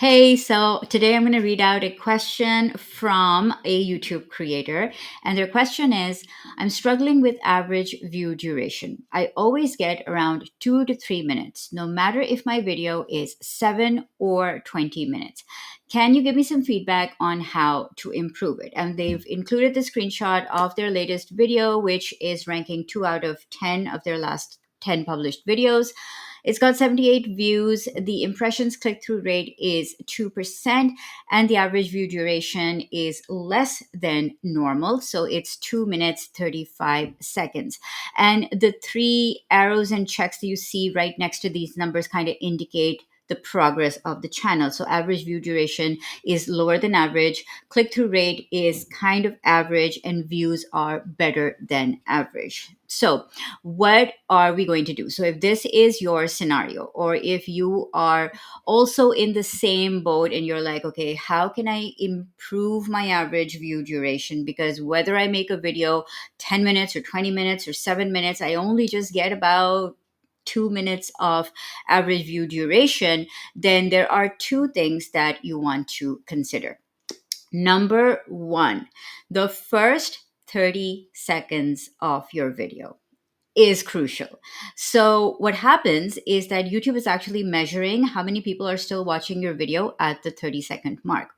Hey, so today I'm going to read out a question from a YouTube creator. And their question is: I'm struggling with average view duration. I always get around 2 to 3 minutes, no matter if my video is 7 or 20 minutes. Can you give me some feedback on how to improve it? And they've included the screenshot of their latest video, which is ranking 2 out of 10 of their last 10 published videos. It's got 78 views. The impressions click through rate is 2%, and the average view duration is less than normal. So it's 2 minutes, 35 seconds. And the three arrows and checks that you see right next to these numbers kind of indicate the progress of the channel. So average view duration is lower than average, click through rate is kind of average, and views are better than average. So what are we going to do? So if this is your scenario, or if you are also in the same boat and you're like, okay, how can I improve my average view duration? Because whether I make a video 10 minutes or 20 minutes or 7 minutes, I only just get about 2 minutes of average view duration. Then there are two things that you want to consider. Number one, the first 30 seconds of your video is crucial. So, what happens is that YouTube is actually measuring how many people are still watching your video at the 30-second mark.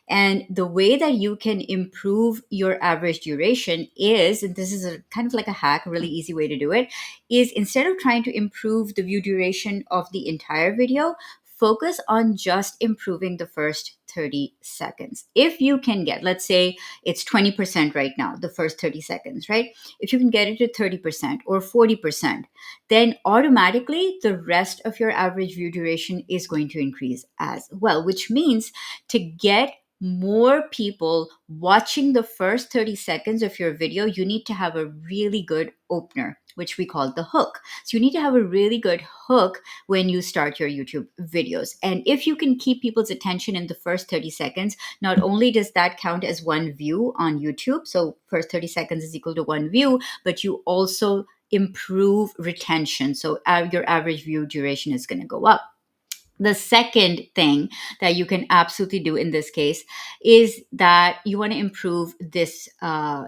And the way that you can improve your average duration is, and this is a kind of like a hack, a really easy way to do it, is instead of trying to improve the view duration of the entire video, focus on just improving the first 30 seconds. If you can get, let's say it's 20% right now, the first 30 seconds, right? If you can get it to 30% or 40%, then automatically the rest of your average view duration is going to increase as well, which means to get more people watching the first 30 seconds of your video, you need to have a really good opener, which we call the hook. So you need to have a really good hook when you start your YouTube videos. And if you can keep people's attention in the first 30 seconds, not only does that count as one view on YouTube, so first 30 seconds is equal to one view, but you also improve retention. So your average view duration is going to go up. The second thing that you can absolutely do in this case is that you want to improve this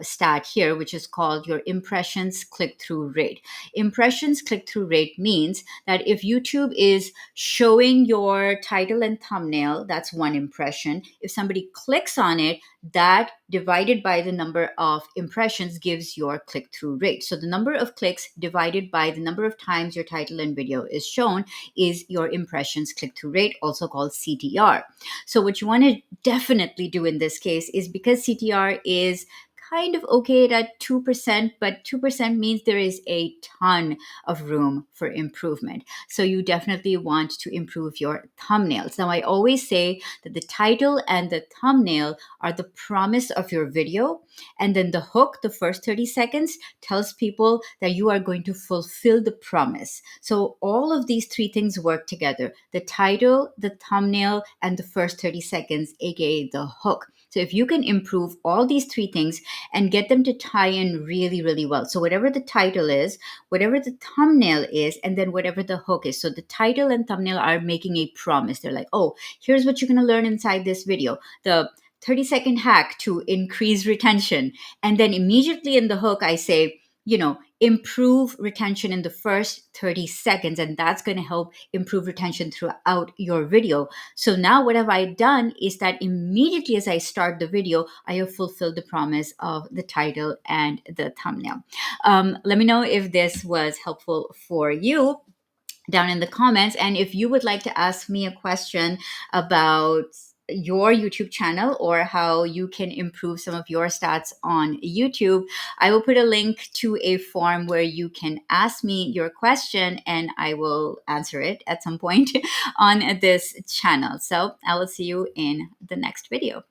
stat here, which is called your impressions click through rate. Impressions click through rate means that if YouTube is showing your title and thumbnail, that's one impression. If somebody clicks on it, that divided by the number of impressions gives your click through rate. So the number of clicks divided by the number of times your title and video is shown is your impressions click through rate, also called CTR. So, what you want to definitely do in this case is, because CTR is kind of okay at 2%, but 2% means there is a ton of room for improvement. So you definitely want to improve your thumbnails. Now, I always say that the title and the thumbnail are the promise of your video. And then the hook, the first 30 seconds, tells people that you are going to fulfill the promise. So all of these three things work together: the title, the thumbnail, and the first 30 seconds, aka the hook. So if you can improve all these three things and get them to tie in really, really well. So whatever the title is, whatever the thumbnail is, and then whatever the hook is. So the title and thumbnail are making a promise. They're like, oh, here's what you're going to learn inside this video. The 30-second hack to increase retention. And then immediately in the hook, I say, improve retention in the first 30 seconds, and that's going to help improve retention throughout your video. So now what have I done is that immediately as I start the video, I have fulfilled the promise of the title and the thumbnail. Let me know if this was helpful for you down in the comments. And if you would like to ask me a question about your YouTube channel or how you can improve some of your stats on YouTube, I will put a link to a form where you can ask me your question and I will answer it at some point on this channel. So I will see you in the next video.